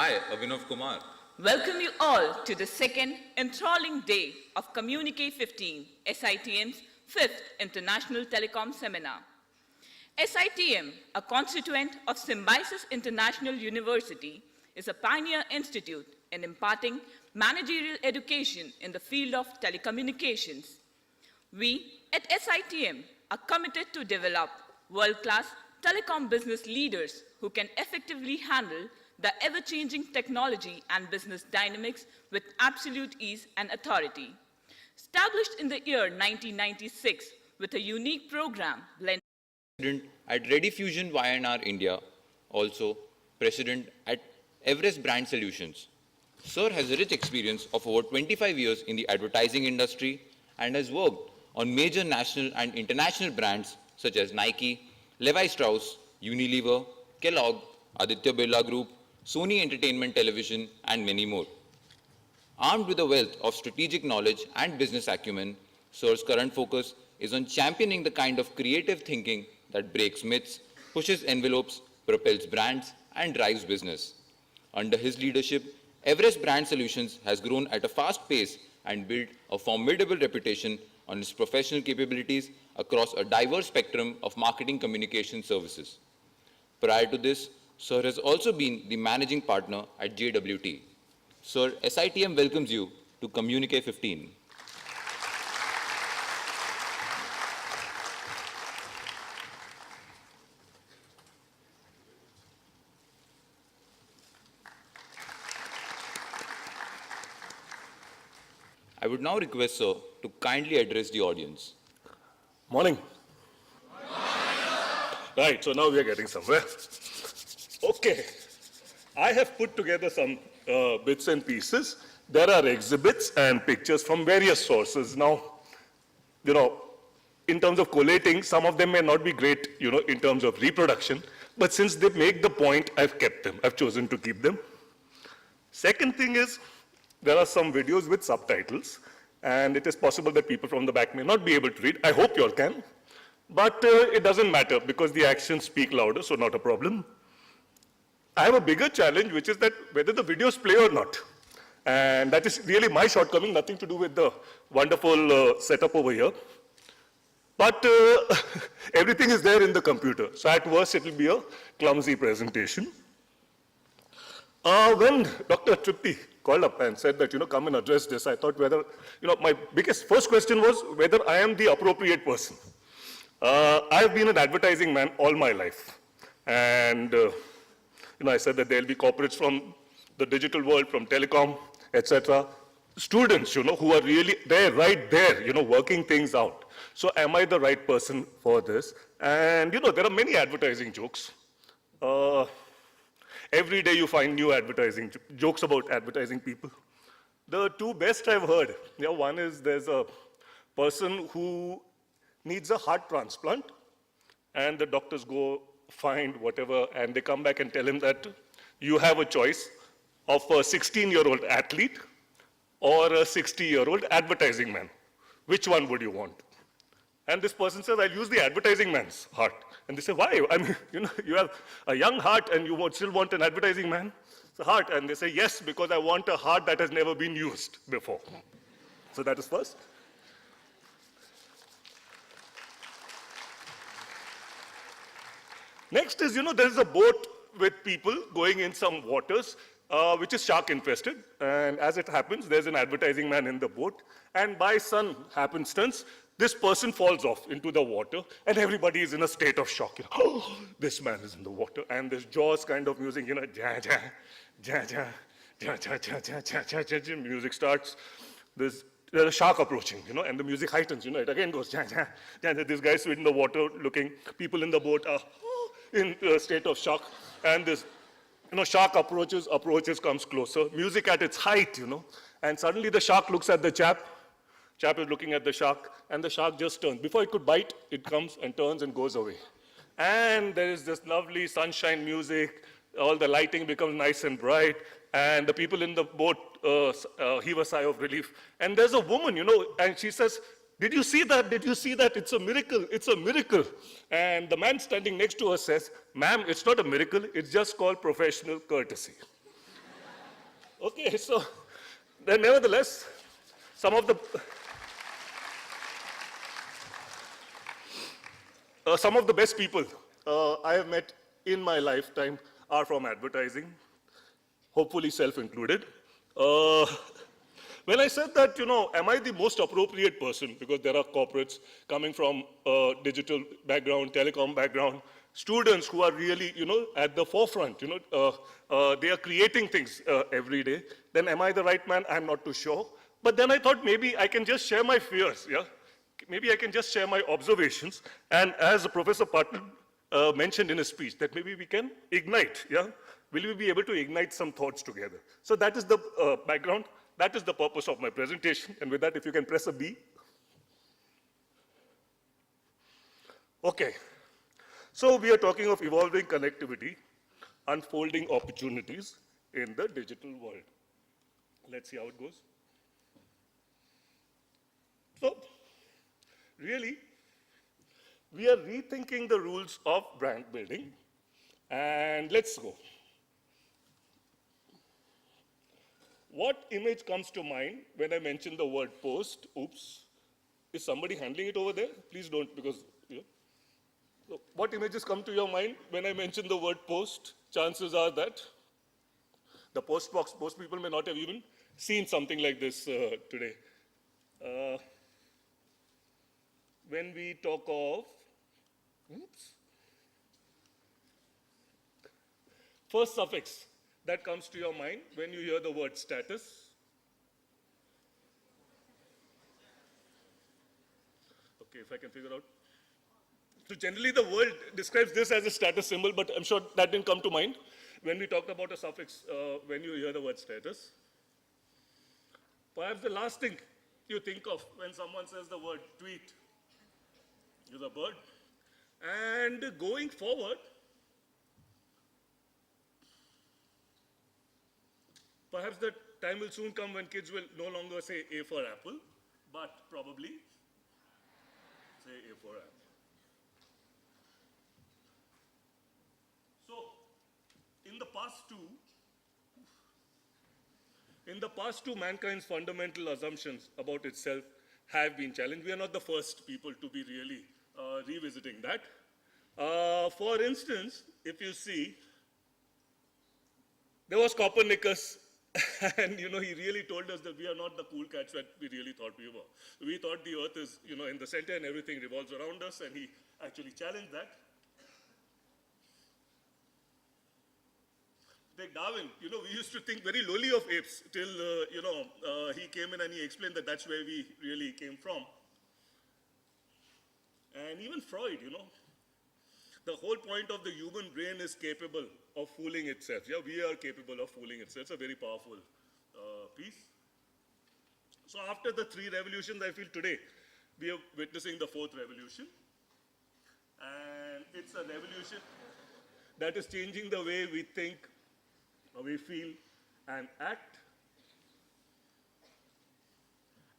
I, Abhinav Kumar, welcome you all to the second enthralling day of Communique 15, SITM's fifth International Telecom Seminar. SITM, a constituent of Symbiosis International University, is a pioneer institute in imparting managerial education in the field of telecommunications. We at SITM are committed to develop world-class telecom business leaders who can effectively handle the ever-changing technology and business dynamics with absolute ease and authority. Established in the year 1996 with a unique program blending at Rediffusion YNR India, also President at Everest Brand Solutions. Sir has a rich experience of over 25 years in the advertising industry and has worked on major national and international brands such as Nike, Levi Strauss, Unilever, Kellogg, Aditya Birla Group, Sony Entertainment Television, and many more. Armed with a wealth of strategic knowledge and business acumen, Sir's current focus is on championing the kind of creative thinking that breaks myths, pushes envelopes, propels brands, and drives business. Under his leadership, Everest Brand Solutions has grown at a fast pace and built a formidable reputation on its professional capabilities across a diverse spectrum of marketing communication services. Prior to this, Sir has also been the managing partner at JWT. Sir, SITM welcomes you to Communique 15. I would now request Sir to kindly address the audience. Morning. Right, so now we are getting somewhere. Okay, I have put together some bits and pieces. There are exhibits and pictures from various sources. Now, in terms of collating, some of them may not be great, in terms of reproduction, but since they make the point, I've kept them. I've chosen to keep them. Second thing is, there are some videos with subtitles, and it is possible that people from the back may not be able to read. I hope you all can. But it doesn't matter because the actions speak louder, so not a problem. I have a bigger challenge, which is that whether the videos play or not. And that is really my shortcoming, nothing to do with the wonderful setup over here. But everything is there in the computer. So at worst, it will be a clumsy presentation. When Dr. Tripti called up and said that, come and address this, I thought whether, my first question was whether I am the appropriate person. I've been an advertising man all my life. And, I said that there'll be corporates from the digital world, from telecom, etc. Students, who are really there, right there, working things out. So am I the right person for this? And, there are many advertising jokes. Every day you find new advertising jokes about advertising people. The two best I've heard, one is there's a person who needs a heart transplant, and the doctors go find whatever, and they come back and tell him that you have a choice of a 16-year-old athlete or a 60-year-old advertising man. Which one would you want? And this person says, I'll use the advertising man's heart. And they say, why? I mean, you have a young heart and you still want an advertising man's heart. And they say, yes, because I want a heart that has never been used before. So that is first. Next is, there's a boat with people going in some waters, which is shark infested. And as it happens, there's an advertising man in the boat. And by some happenstance, this person falls off into the water, and everybody is in a state of shock. Oh, this man is in the water. And this Jaws kind of music, ja, ja, ja, ja, ja, ja, ja, ja, ja, ja, ja, music starts. There's a shark approaching, and the music heightens, it again goes, ja, ja, ja, ja. This guy's in the water looking, people in the boat are in a state of shock, and this, shark approaches, comes closer, music at its height, and suddenly the shark looks at the chap is looking at the shark, and the shark just turns. Before it could bite, it comes and turns and goes away. And there is this lovely sunshine music, all the lighting becomes nice and bright, and the people in the boat heave a sigh of relief. And there's a woman, and she says, did you see that? Did you see that? It's a miracle. It's a miracle. And the man standing next to her says, ma'am, it's not a miracle. It's just called professional courtesy. Okay, so then nevertheless, some of the best people I have met in my lifetime are from advertising, hopefully self-included. When I said that, am I the most appropriate person, because there are corporates coming from digital background, telecom background, students who are really, at the forefront, they are creating things every day, then am I the right man? I'm not too sure. But then I thought maybe I can just share my fears, yeah? Maybe I can just share my observations. And as Professor Patil mentioned in his speech, that maybe we can ignite, yeah? Will we be able to ignite some thoughts together? So that is the background. That is the purpose of my presentation. And with that, if you can press a B. Okay. So we are talking of evolving connectivity, unfolding opportunities in the digital world. Let's see how it goes. So, really, we are rethinking the rules of brand building. And let's go. What image comes to mind when I mention the word post? Oops. Is somebody handling it over there? Please don't, because, So what images come to your mind when I mention the word post? Chances are that the post box, most people may not have even seen something like this today. When we talk of, first suffix that comes to your mind when you hear the word status. Okay, if I can figure out. So generally the world describes this as a status symbol, but I'm sure that didn't come to mind when we talked about a suffix when you hear the word status. Perhaps the last thing you think of when someone says the word tweet is a bird. And going forward, perhaps the time will soon come when kids will no longer say A for apple, but probably say A for apple. So, in the past two, mankind's fundamental assumptions about itself have been challenged. We are not the first people to be really revisiting that. For instance, if you see, there was Copernicus, and he really told us that we are not the cool cats that we really thought we were. We thought the earth is, in the center and everything revolves around us, and he actually challenged that. Take Darwin, we used to think very lowly of apes till, he came in and he explained that that's where we really came from. And even Freud, the whole point of the human brain is capable of fooling itself. Yeah, we are capable of fooling itself. It's a very powerful piece. So after the three revolutions, I feel today we are witnessing the fourth revolution. And it's a revolution that is changing the way we think, we feel, and act.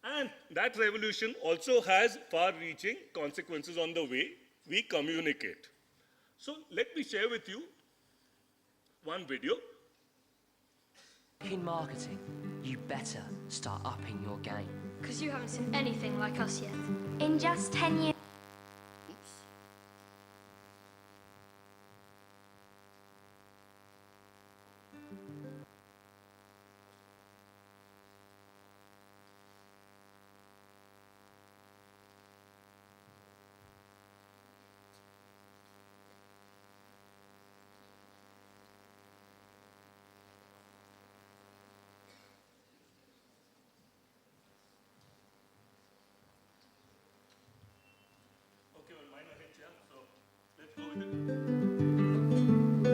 And that revolution also has far-reaching consequences on the way we communicate. So let me share with you one video. In marketing, you better start upping your game. Because you haven't seen anything like us yet. In just 10 years.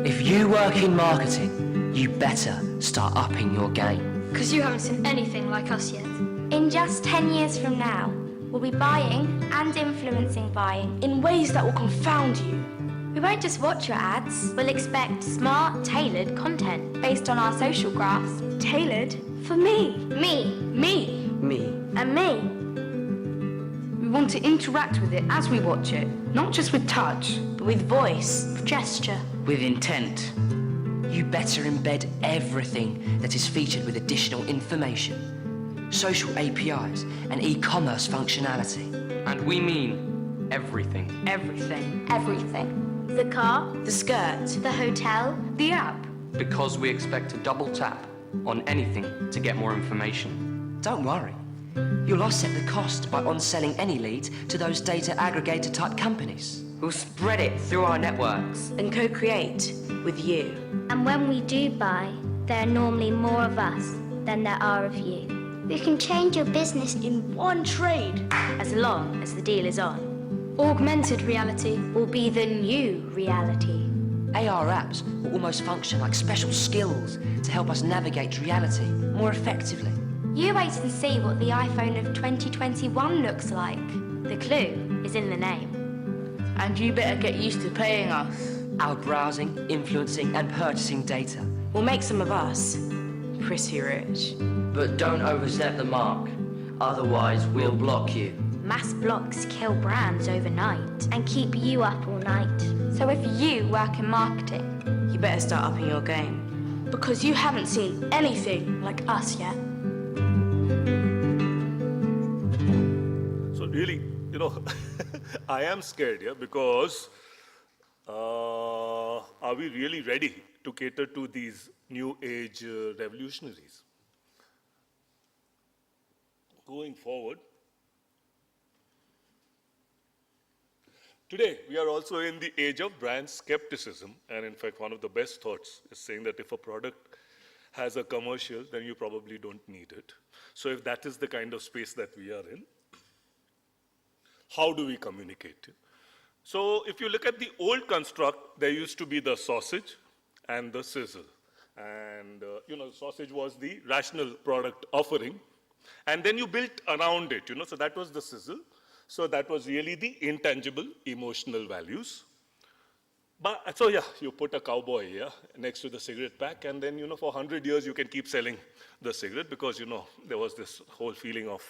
If you work in marketing, you better start upping your game. Because you haven't seen anything like us yet. In just 10 years from now, we'll be buying and influencing buying in ways that will confound you. We won't just watch your ads, we'll expect smart, tailored content based on our social graphs. Tailored for me. Me. Me. Me. And me. We want to interact with it as we watch it, not just with touch, But with voice, gesture. With intent. you better embed everything that is featured with additional information, social APIs, and e-commerce functionality. And we mean everything. Everything. Everything. The car, The skirt. the hotel, The app. Because we expect to double tap on anything to get more information. Don't worry. You'll offset the cost by on-selling any leads to those data aggregator type companies. We'll spread it through our networks and co-create with you. and when we do buy, there are normally more of us than there are of you. We can change your business in one trade. As long as the deal is on, Augmented reality. will be the new reality. AR apps will almost function like special skills to help us navigate reality more effectively. You wait and see what the iPhone of 2021 looks like. The clue is in the name. And you better get used to paying us. Our browsing, influencing, and purchasing data. We'll make some of us pretty rich. But don't overstep the mark, otherwise we'll block you. Mass blocks kill brands overnight and keep you up all night. So if you work in marketing, You better start upping your game. Because you haven't seen anything like us yet. So really, I am scared, yeah, because are we really ready to cater to these new age revolutionaries? Going forward, today we are also in the age of brand skepticism, and in fact one of the best thoughts is saying that if a product has a commercial, then you probably don't need it. So if that is the kind of space that we are in, how do we communicate? So if you look at the old construct, there used to be the sausage and the sizzle. And, sausage was the rational product offering. And then you built around it, so that was the sizzle. So that was really the intangible emotional values. But, so yeah, you put a cowboy next to the cigarette pack, and then, for 100 years you can keep selling the cigarette because, there was this whole feeling of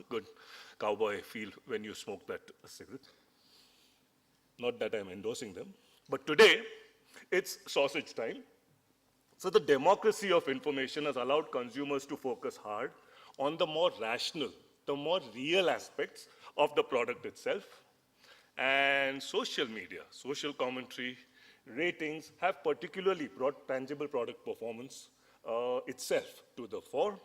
good cowboy feel when you smoke that cigarette. Not that I'm endorsing them. But today, it's sausage time. So the democracy of information has allowed consumers to focus hard on the more rational, the more real aspects of the product itself. And social media, social commentary, ratings have particularly brought tangible product performance itself to the fore.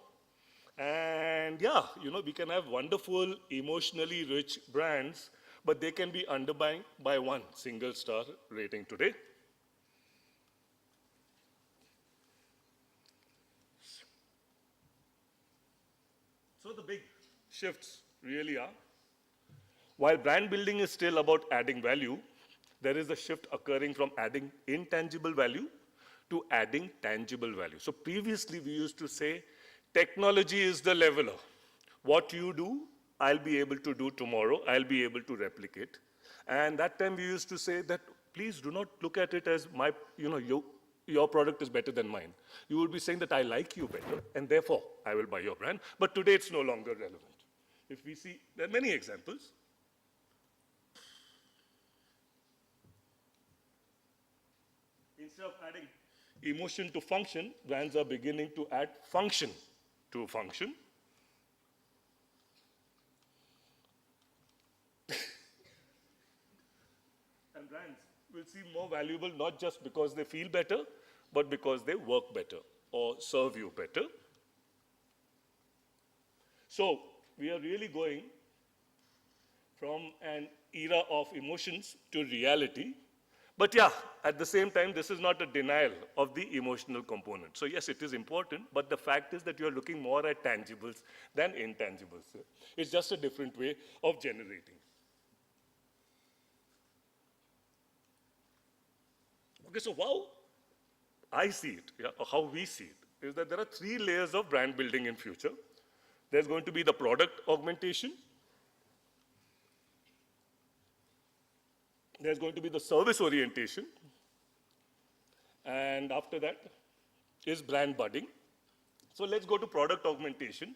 And yeah, we can have wonderful, emotionally rich brands, but they can be undermined by one single star rating today. So the big shifts really are, while brand building is still about adding value, there is a shift occurring from adding intangible value to adding tangible value. So previously we used to say, technology is the leveler. What you do, I'll be able to do tomorrow, I'll be able to replicate. And that time we used to say that, please do not look at it as your product is better than mine. You would be saying that I like you better, and therefore I will buy your brand. But today it's no longer relevant. If we see, there are many examples. Instead of adding emotion to function, brands are beginning to add function to function. And brands will seem more valuable not just because they feel better, but because they work better or serve you better. So we are really going from an era of emotions to reality. But yeah, at the same time, this is not a denial of the emotional component. So yes, it is important, but the fact is that you're looking more at tangibles than intangibles. It's just a different way of generating. Okay, so how I see it, or how we see it, is that there are 3 layers of brand building in future. There's going to be the product augmentation. There's going to be the service orientation. And after that is brand budding. So let's go to product augmentation.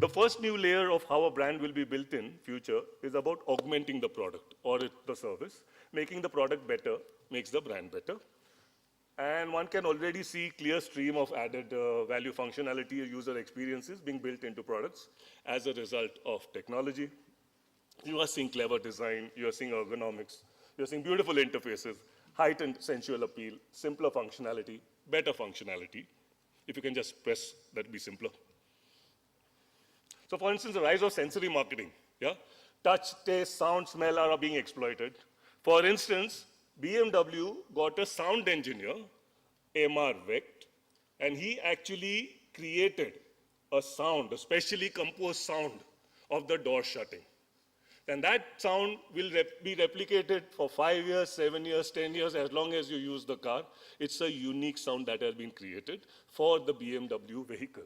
The first new layer of how a brand will be built in future is about augmenting the product or the service. Making the product better makes the brand better. And one can already see clear stream of added value functionality or user experiences being built into products as a result of technology. You are seeing clever design, you are seeing ergonomics, you are seeing beautiful interfaces, heightened sensual appeal, simpler functionality, better functionality. If you can just press, that'd be simpler. So for instance, the rise of sensory marketing, yeah? Touch, taste, sound, smell are being exploited. For instance, BMW got a sound engineer, Amar Vecht, and he actually created a sound, a specially composed sound of the door shutting. And that sound will be replicated for 5 years, 7 years, 10 years, as long as you use the car. It's a unique sound that has been created for the BMW vehicle.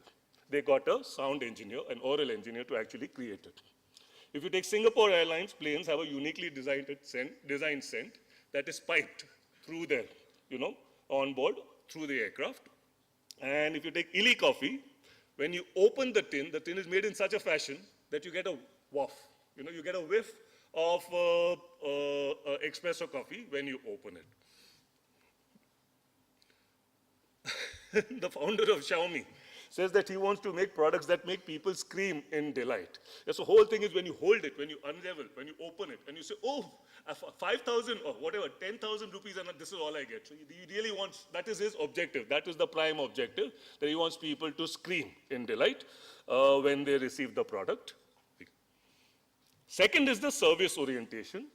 They got a sound engineer, an oral engineer, to actually create it. If you take Singapore Airlines, planes have a uniquely designed scent that is piped through their, on board, through the aircraft. And if you take Illy coffee, when you open the tin is made in such a fashion that you get a waft. You get a whiff of espresso coffee when you open it. The founder of Xiaomi says that he wants to make products that make people scream in delight. Yes, the whole thing is when you hold it, when you unravel, when you open it, and you say, oh, 5,000 or whatever, 10,000 rupees, and this is all I get. So he really wants, that is his objective. That is the prime objective, that he wants people to scream in delight when they receive the product. Second is the service orientation.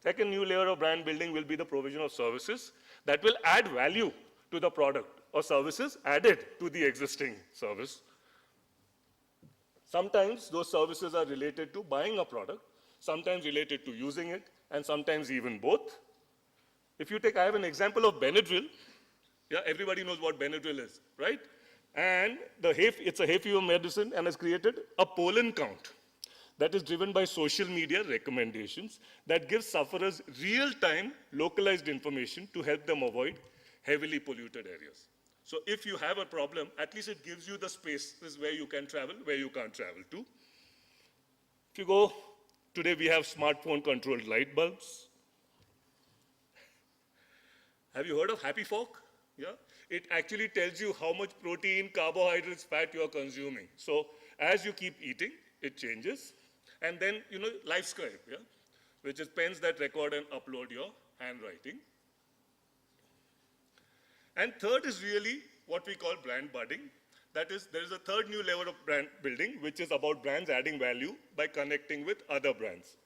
Second new layer of brand building will be the provision of services that will add value to the product or services added to the existing service. Sometimes those services are related to buying a product, sometimes related to using it, and sometimes even both. If you take, I have an example of Benadryl. Yeah, everybody knows what Benadryl is, right? And it's a hay fever medicine and has created a pollen count that is driven by social media recommendations that gives sufferers real-time localized information to help them avoid heavily polluted areas. So if you have a problem, at least it gives you the spaces where you can travel, where you can't travel to. If you go, today we have smartphone-controlled light bulbs. Have you heard of Happy Fork? Yeah? It actually tells you how much protein, carbohydrates, fat you are consuming. So as you keep eating, it changes. And then, LiveScribe, yeah? Which is pens that record and upload your handwriting. And third is really what we call brand budding. That is, there is a third new level of brand building, which is about brands adding value by connecting with other brands.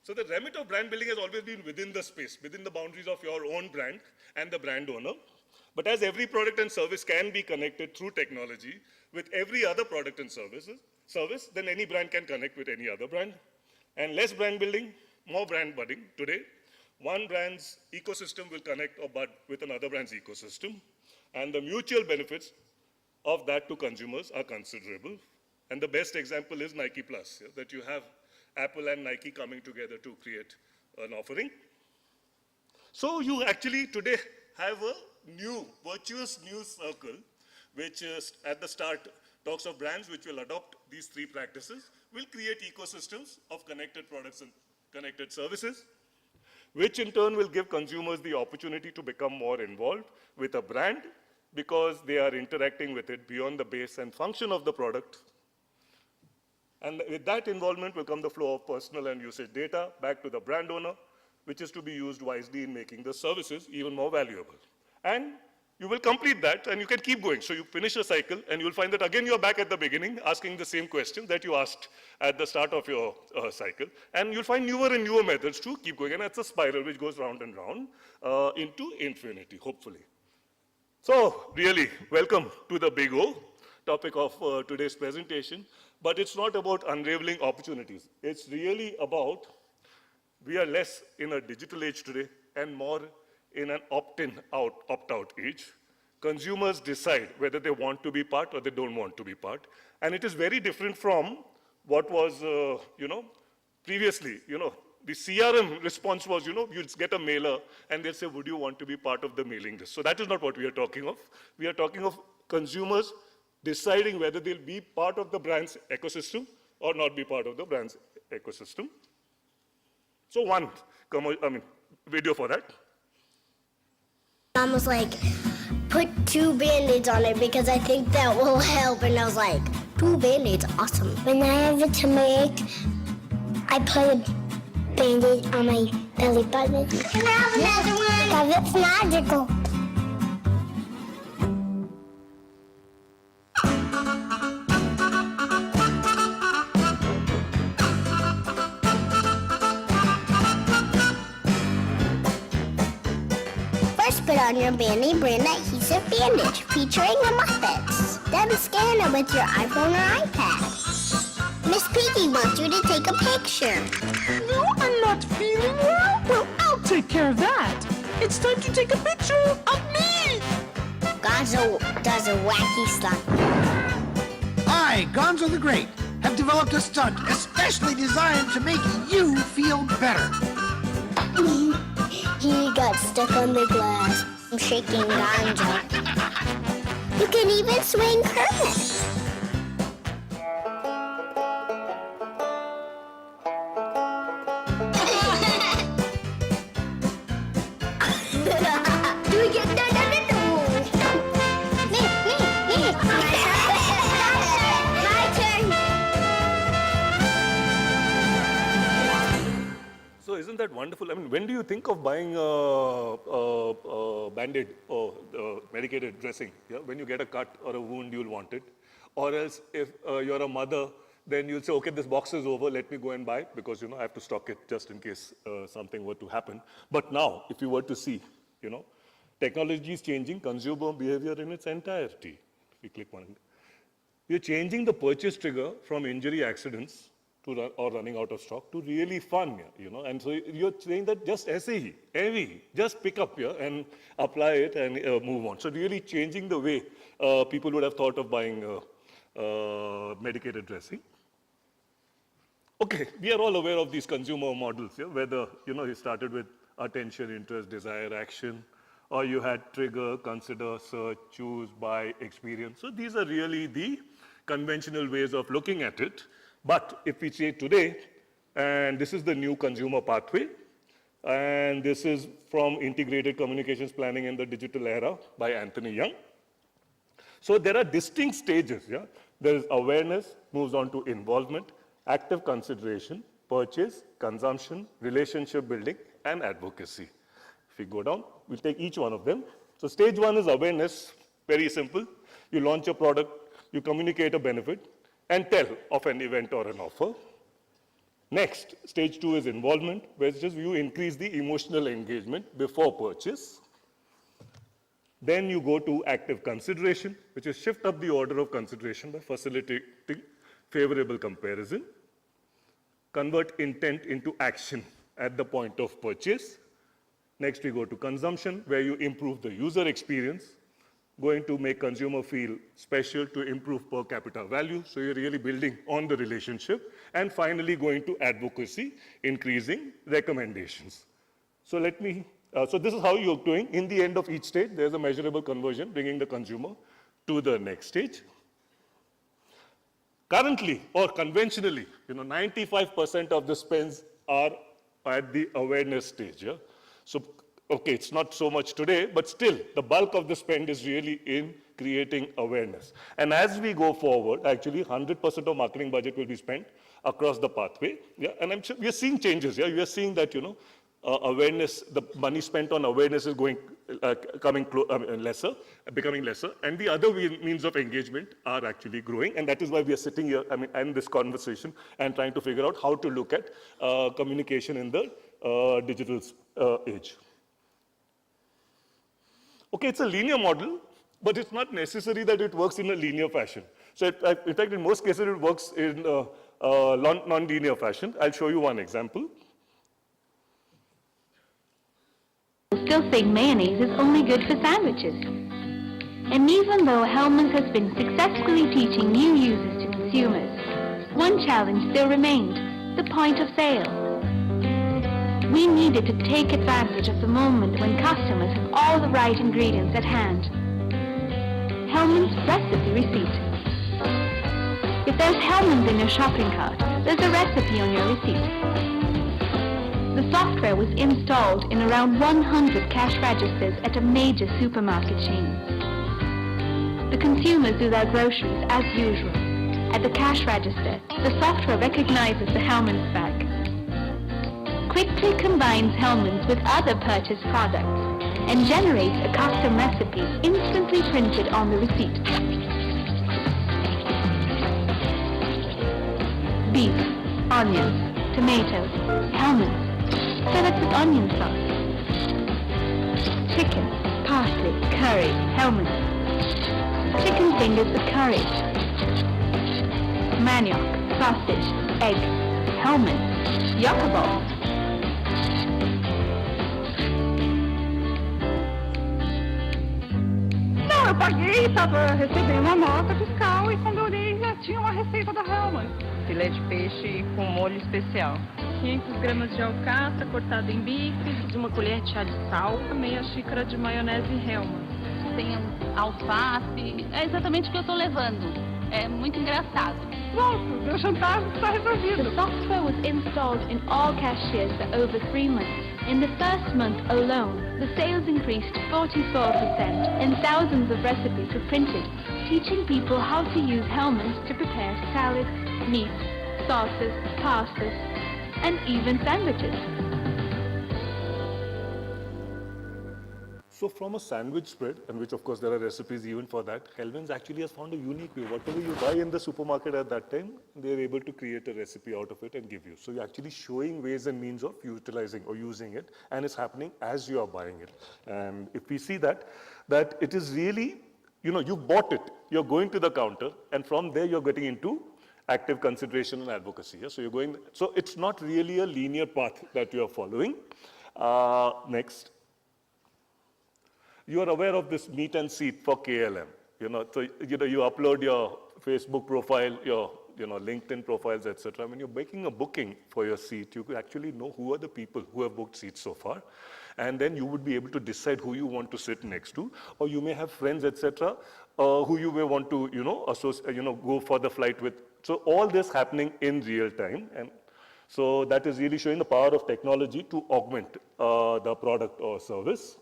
So the remit of brand building has always been within the space, within the boundaries of your own brand and the brand owner. But as every product and service can be connected through technology with every other product and service, then any brand can connect with any other brand. And less brand building, more brand budding. Today, one brand's ecosystem will connect or bud with another brand's ecosystem. And the mutual benefits of that to consumers are considerable. And the best example is Nike Plus, yeah, that you have Apple and Nike coming together to create an offering. So you actually today have a new, virtuous new circle, which is at the start talks of brands which will adopt these three practices, will create ecosystems of connected products and connected services, which in turn will give consumers the opportunity to become more involved with a brand because they are interacting with it beyond the base and function of the product. And with that involvement will come the flow of personal and usage data back to the brand owner, which is to be used wisely in making the services even more valuable. And you will complete that and you can keep going. So you finish a cycle and you'll find that again you're back at the beginning asking the same question that you asked at the start of your cycle. And you'll find newer and newer methods to keep going. And that's a spiral which goes round and round into infinity, hopefully. So really, welcome to the big O, topic of today's presentation. But it's not about unraveling opportunities. It's really about, we are less in a digital age today and more in an opt-in, opt-out age. Consumers decide whether they want to be part or they don't want to be part. And it is very different from what was, previously, the CRM response was, you'd get a mailer and they'll say, would you want to be part of the mailing list? So that is not what we are talking of. We are talking of consumers deciding whether they'll be part of the brand's ecosystem or not be part of the brand's ecosystem. So one video for that. Mom was like, put 2 Band-Aids on it because I think that will help. And I was like, 2 Band-Aids, awesome. When I have a tummy, I put a Band-Aid on my belly button. Can I have another one? Because it's magical. First, put on your Band-Aid brand adhesive bandage featuring the Muppets. Then scan it with your iPhone or iPad. Miss Piggy wants you to take a picture. No, I'm not feeling well. Well, I'll take care of that. It's time to take a picture of me. Gonzo does a wacky stunt. I, Gonzo the Great, have developed a stunt especially designed to make you feel better. He got stuck on the glass. I'm shaking Gonzo. You can even swing Kermit. Do we get that? Me. My turn. So isn't that wonderful? I mean, when do you think of buying Band-Aid or medicated dressing? Yeah? When you get a cut or a wound, you'll want it. Or else if you're a mother, then you'll say, okay, this box is over, let me go and buy it because, I have to stock it just in case something were to happen. But now, if you were to see, technology is changing consumer behavior in its entirety. If you click one, you're changing the purchase trigger from injury accidents to or running out of stock to really fun, and so you're saying that just SAE, heavy, just pick up here and apply it and move on. So really changing the way people would have thought of buying medicated dressing. Okay, we are all aware of these consumer models, whether, you started with attention, interest, desire, action, or you had trigger, consider, search, choose, buy, experience. So these are really the conventional ways of looking at it. But if we say today, and this is the new consumer pathway, and this is from Integrated Communications Planning in the Digital Era by Anthony Young. So there are distinct stages. There is awareness, moves on to involvement, active consideration, purchase, consumption, relationship building, and advocacy. If we go down, we'll take each one of them. So stage 1 is awareness, very simple. You launch a product, you communicate a benefit, and tell of an event or an offer. Next, stage 2 is involvement, where it's just you increase the emotional engagement before purchase. Then you go to active consideration, which is shift up the order of consideration by facilitating favorable comparison. Convert intent into action at the point of purchase. Next, we go to consumption, where you improve the user experience, going to make consumer feel special to improve per capita value. So you're really building on the relationship. And finally, going to advocacy, increasing recommendations. So so this is how you're doing. In the end of each stage, there's a measurable conversion, bringing the consumer to the next stage. Currently, or conventionally, 95% of the spends are at the awareness stage. So, okay, it's not so much today, but still, the bulk of the spend is really in creating awareness. And as we go forward, actually, 100% of marketing budget will be spent across the pathway. And I'm sure we are seeing changes. We are seeing that, awareness, the money spent on awareness is becoming lesser, and the other means of engagement are actually growing, and that is why we are sitting here, in this conversation, and trying to figure out how to look at communication in the digital age. Okay, it's a linear model, but it's not necessary that it works in a linear fashion. So, in fact, in most cases, it works in non-linear fashion. I'll show you one example. Still think mayonnaise is only good for sandwiches. And even though Hellmann's has been successfully teaching new users to consumers, one challenge still remained, the point of sale. We needed to take advantage of the moment when customers have all the right ingredients at hand. Hellmann's recipe receipt. If there's Hellmann's in your shopping cart, there's a recipe on your receipt. The software was installed in around 100 cash registers at a major supermarket chain. The consumers do their groceries as usual. At the cash register, the software recognizes the Hellmann's bag, quickly combines Hellmann's with other purchased products, and generates a custom recipe instantly printed on the receipt. Beef, onions, tomatoes, Hellmann's, fillets with onion sauce. Chicken, parsley, curry, Hellmann's. Chicken fingers with curry. Manioc, sausage, egg, Hellmann's, yucca balls. Não, eu paguei, estava recebendo uma nota fiscal e quando eu olhei já tinha uma receita da Hellmann's. Filé de peixe com molho especial. 500 gramas de alcatra cortada em bifes, uma colher de chá de sal, meia xícara de maionese Hellmann's. Tem alface, é exatamente o que eu estou levando. É muito engraçado. Nossa, meu jantar está resolvido. The software was installed in all cashiers for over 3 months. In the first month alone, the sales increased 44% and thousands of recipes were printed, teaching people how to use Hellmann's to prepare salads, meats, sauces, pastas, and even sandwiches. So from a sandwich spread, and which of course there are recipes even for that, Hellmann's actually has found a unique way. Whatever you buy in the supermarket at that time, they're able to create a recipe out of it and give you. So you're actually showing ways and means of utilizing or using it, and it's happening as you are buying it. And if we see that it is really, you bought it, you're going to the counter, and from there you're getting into active consideration and advocacy. Yeah? So it's not really a linear path that you are following. Next. You are aware of this meet and seat for KLM. So you upload your Facebook profile, your LinkedIn profiles, etc. When you're making a booking for your seat, you could actually know who are the people who have booked seats so far, and then you would be able to decide who you want to sit next to, or you may have friends, etc., who you may want to go for the flight with. So all this happening in real time, and so that is really showing the power of technology to augment the product or service.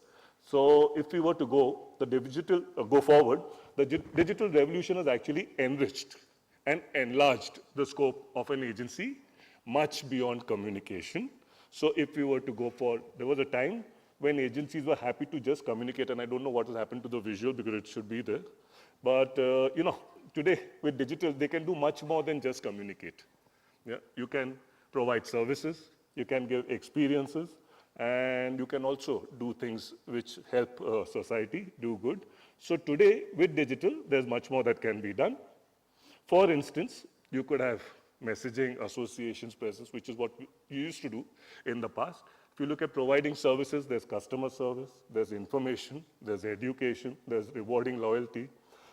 So if we were to go forward, the digital revolution has actually enriched and enlarged the scope of an agency much beyond communication. So if we were to there was a time when agencies were happy to just communicate, and I don't know what has happened to the visual because it should be there. But, today with digital, they can do much more than just communicate. Yeah? You can provide services, you can give experiences, and you can also do things which help society do good. So today, with digital, there's much more that can be done. For instance, you could have messaging, associations, presence, which is what you used to do in the past. If you look at providing services, there's customer service, there's information, there's education, there's rewarding loyalty.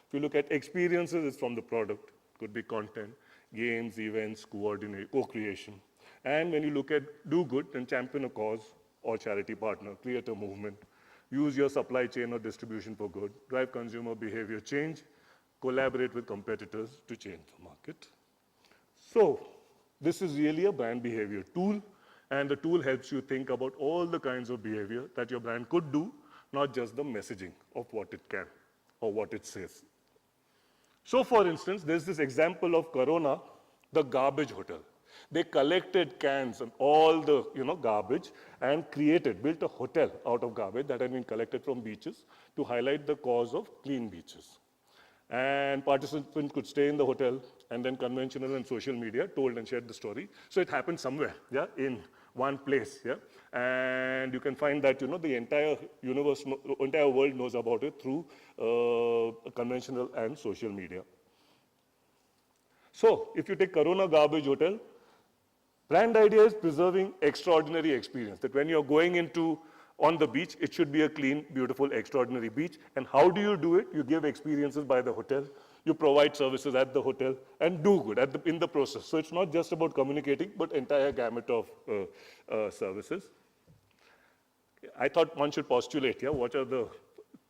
If you look at experiences, it's from the product. Could be content, games, events, co-creation. And when you look at do good, then champion a cause, or charity partner, create a movement, use your supply chain or distribution for good, drive consumer behavior change, collaborate with competitors to change the market. So this is really a brand behavior tool, and the tool helps you think about all the kinds of behavior that your brand could do, not just the messaging of what it can or what it says. So for instance, there's this example of Corona, the garbage hotel. They collected cans and all the garbage and built a hotel out of garbage that had been collected from beaches to highlight the cause of clean beaches. And participants could stay in the hotel, and then conventional and social media told and shared the story. So it happened somewhere, yeah, in one place, yeah. And you can find that the entire universe, entire world knows about it through conventional and social media. So if you take Corona Garbage Hotel, brand idea is preserving extraordinary experience, that when you're going on the beach, it should be a clean, beautiful, extraordinary beach. And how do you do it? You give experiences by the hotel, you provide services at the hotel, and do good in the process. So it's not just about communicating, but entire gamut of services. I thought one should postulate, yeah, what are the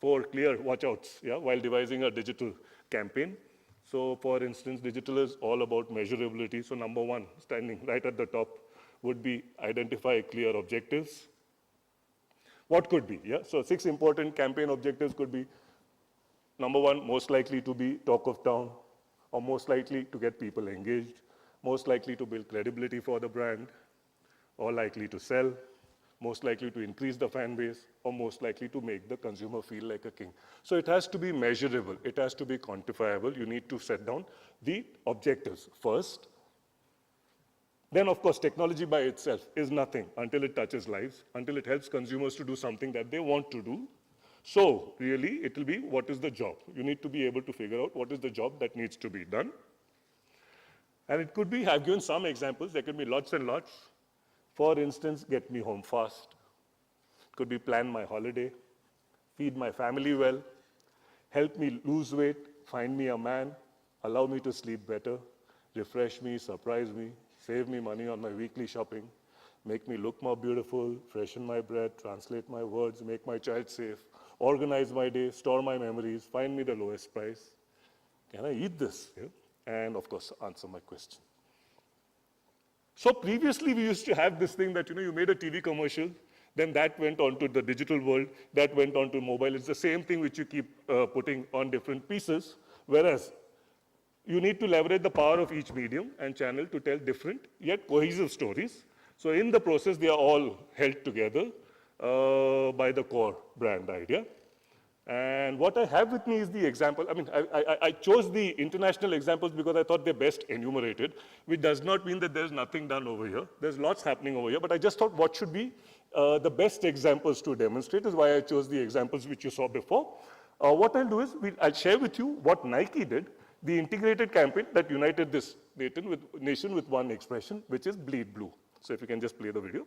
4 clear watch-outs, yeah, while devising a digital campaign. So for instance, digital is all about measurability. So number 1, standing right at the top, would be identify clear objectives. What could be, yeah? So 6 important campaign objectives could be, number 1, most likely to be talk of town, or most likely to get people engaged, most likely to build credibility for the brand, or likely to sell, most likely to increase the fan base, or most likely to make the consumer feel like a king. So it has to be measurable, it has to be quantifiable. You need to set down the objectives first. Then, of course, technology by itself is nothing until it touches lives, until it helps consumers to do something that they want to do. So, really, it will be, what is the job? You need to be able to figure out what is the job that needs to be done. And it could be, I've given some examples, there could be lots and lots. For instance, get me home fast. It could be plan my holiday, feed my family well, help me lose weight, find me a man, allow me to sleep better, refresh me, surprise me, save me money on my weekly shopping, make me look more beautiful, freshen my breath, translate my words, make my child safe, organize my day, store my memories, find me the lowest price. Can I eat this? Yeah? And of course, answer my question. So previously we used to have this thing that, you made a TV commercial, then that went on to the digital world, that went on to mobile. It's the same thing which you keep putting on different pieces, whereas you need to leverage the power of each medium and channel to tell different yet cohesive stories. So in the process, they are all held together by the core brand idea. And what I have with me is the example. I mean, I chose the international examples because I thought they're best enumerated, which does not mean that there's nothing done over here. There's lots happening over here, but I just thought what should be the best examples to demonstrate is why I chose the examples which you saw before. What I'll do is, I'll share with you what Nike did, the integrated campaign that united this nation with one expression, which is bleed blue. So if you can just play the video.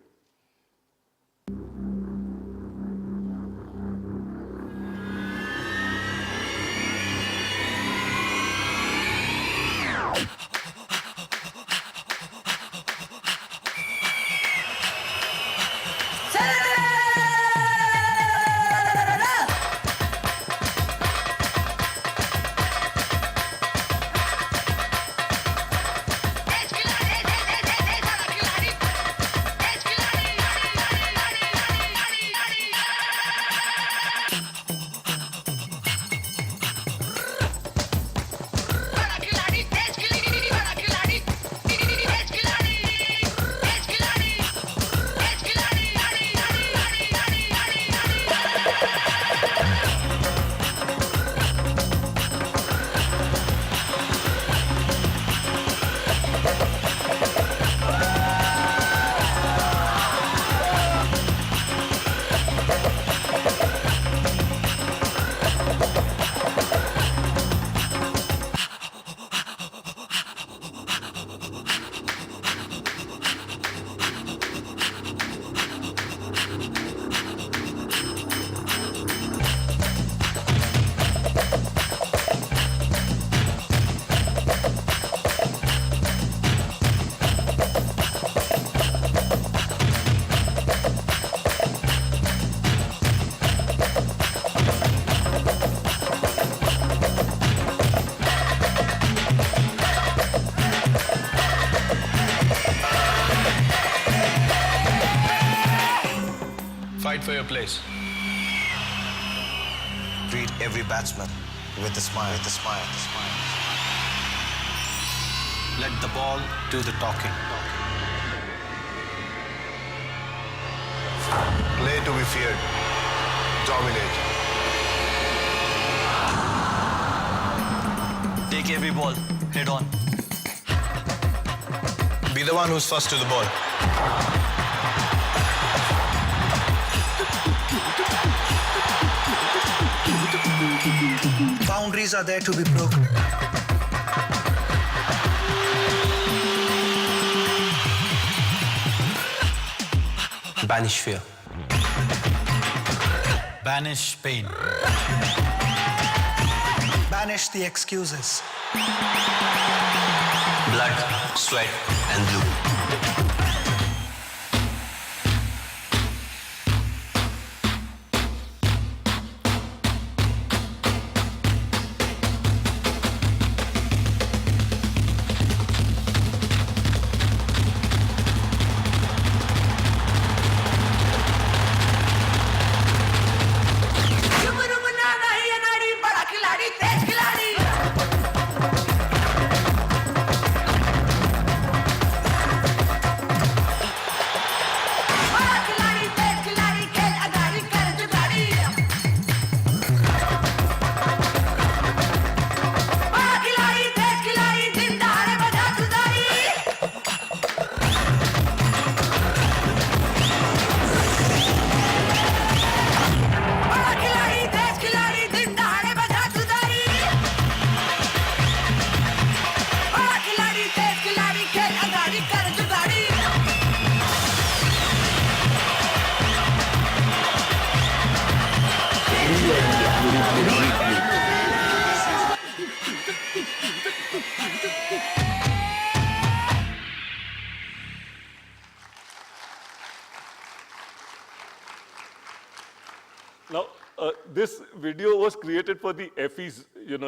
Fight for your place. Treat every batsman with a smile. Let the ball do the talking. Play to be feared. Dominate. Take every ball, head on. Be the one who's first to the ball. Boundaries are there to be broken. Banish fear. Banish pain. Banish the excuses. Blood, sweat, and blue. Now, this video was created for the FE's,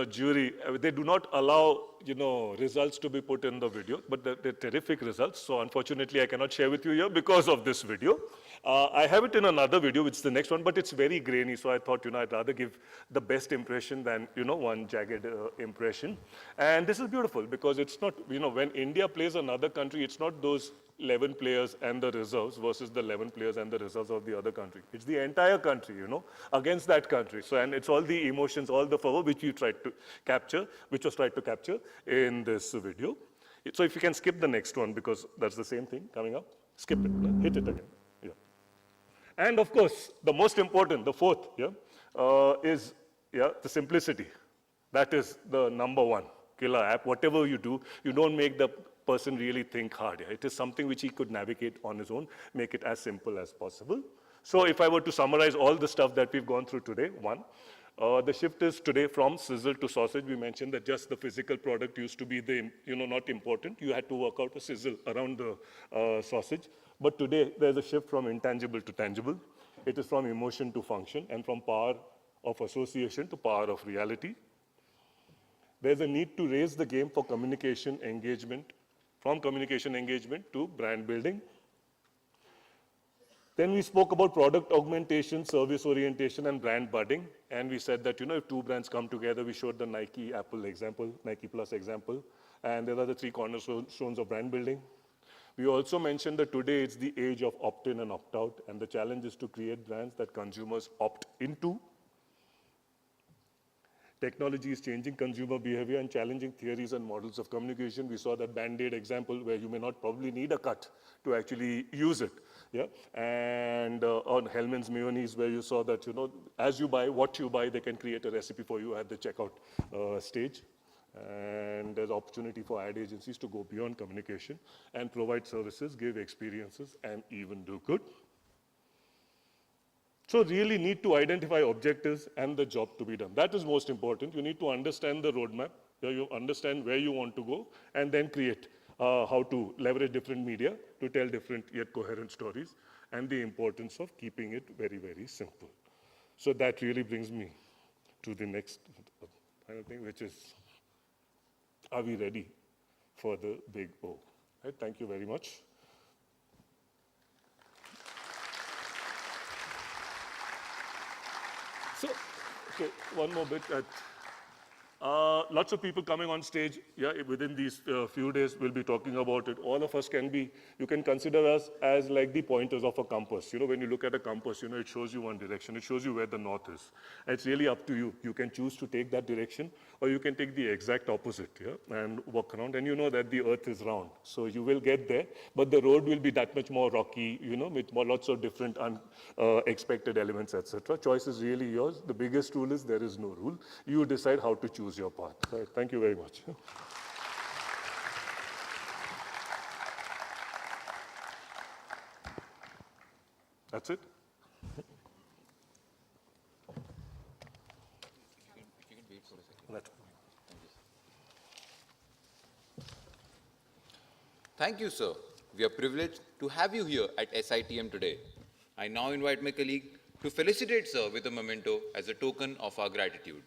jury. They do not allow, results to be put in the video, but they're terrific results. So unfortunately, I cannot share with you here because of this video. I have it in another video, which is the next one, but it's very grainy. So I thought, I'd rather give the best impression than, one jagged impression. And this is beautiful because it's not, when India plays another country, it's not those 11 players and the reserves versus the 11 players and the reserves of the other country. It's the entire country, against that country. So, and it's all the emotions, all the fervor which we tried to capture, which was tried to capture in this video. So if you can skip the next one because that's the same thing coming up. Skip it, hit it again. Yeah. And of course, the most important, the fourth, is the simplicity. That is the number one killer app. Whatever you do, you don't make the person really think hard. It is something which he could navigate on his own, make it as simple as possible. So if I were to summarize all the stuff that we've gone through today, one, the shift is today from sizzle to sausage. We mentioned that just the physical product used to be the, not important. You had to work out a sizzle around the sausage. But today, there's a shift from intangible to tangible. It is from emotion to function and from power of association to power of reality. There's a need to raise the game for communication engagement, from communication engagement to brand building. Then we spoke about product augmentation, service orientation, and brand budding. And we said that, if two brands come together, we showed the Nike Apple example, Nike Plus example. And there are the three cornerstones of brand building. We also mentioned that today it's the age of opt-in and opt-out. And the challenge is to create brands that consumers opt into. Technology is changing consumer behavior and challenging theories and models of communication. We saw that Band-Aid example where you may not probably need a cut to actually use it. Yeah? And on Hellmann's mayonnaise where you saw that, as you buy, what you buy, they can create a recipe for you at the checkout stage. And there's opportunity for ad agencies to go beyond communication and provide services, give experiences, and even do good. So really need to identify objectives and the job to be done. That is most important. You need to understand the roadmap, you understand where you want to go, and then create how to leverage different media to tell different yet coherent stories, and the importance of keeping it very, very simple. So that really brings me to the next final thing, which is, are we ready for the big O? Right, thank you very much. So, okay, one more bit. Lots of people coming on stage, within these few days, we'll be talking about it. All of us can be, you can consider us as like the pointers of a compass. When you look at a compass, it shows you one direction. It shows you where the north is. And it's really up to you. You can choose to take that direction, or you can take the exact opposite, and walk around. And you know that the earth is round. So you will get there, but the road will be that much more rocky, with lots of different unexpected elements, etc. Choice is really yours. The biggest rule is there is no rule. You decide how to choose your path. Right. Thank you very much. That's it. Thank you, sir. We are privileged to have you here at SITM today. I now invite my colleague to felicitate sir with a memento as a token of our gratitude.